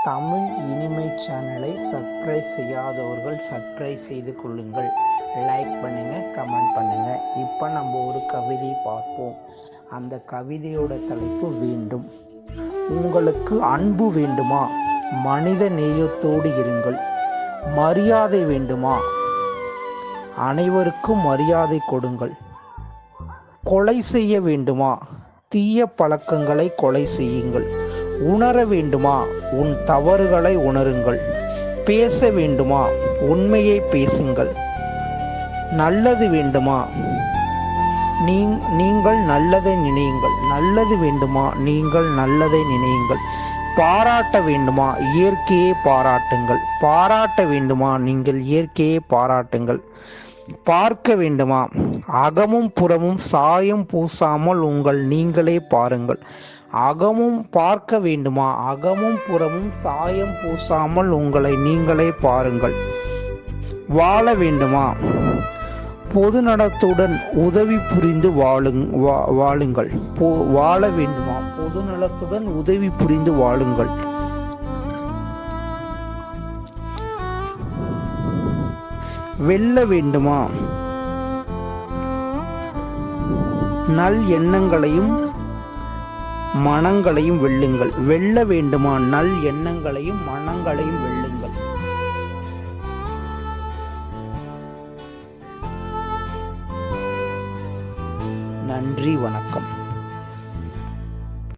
தமிழ் இனிமை சேனலை சப்ஸ்கிரைப் செய்யாதவர்கள் சப்ஸ்கிரைப் செய்து கொள்ளுங்கள். லைக் பண்ணுங்கள், கமெண்ட் பண்ணுங்கள். இப்போ நம்ம ஒரு கவிதை பார்ப்போம். அந்த கவிதையோட தலைப்பு வேண்டும். உங்களுக்கு அன்பு வேண்டுமா? மனித நேயத்தோடு இருங்கள். மரியாதை வேண்டுமா? அனைவருக்கும் மரியாதை கொடுங்கள். கொலை செய்ய வேண்டுமா? தீய பழக்கங்களை கொலை செய்யுங்கள். உணர வேண்டுமா? உன் தவறுகளை உணருங்கள். பேச வேண்டுமா? உண்மையை பேசுங்கள். நல்லது வேண்டுமா? நீங்கள் நல்லதை நினையுங்கள். நல்லது வேண்டுமா? நீங்கள் நல்லதை நினையுங்கள். பாராட்ட வேண்டுமா? இயற்கையை பாராட்டுங்கள். பாராட்ட வேண்டுமா? நீங்கள் இயற்கையை பாராட்டுங்கள். பார்க்க வேண்டுமா? அகமும் புறமும் சாயம் பூசாமல் உங்கள் நீங்களே பாருங்கள். அகமும் பார்க்க வேண்டுமா? அகமும் புறமும் சாயம் பூசாமல் உங்களை நீங்களே பாருங்கள். வாழ வேண்டுமா? பொதுநலத்துடன் உதவி புரிந்து வாழுங்கள். வாழ வேண்டுமா? பொதுநலத்துடன் உதவி புரிந்து வாழுங்கள். வெல்ல வேண்டுமா? நல் எண்ணங்களையும் மனங்களையும் வெல்லுங்கள். வெல்ல வேண்டுமா? நல் எண்ணங்களையும் மனங்களையும் வெல்லுங்கள். நன்றி, வணக்கம்.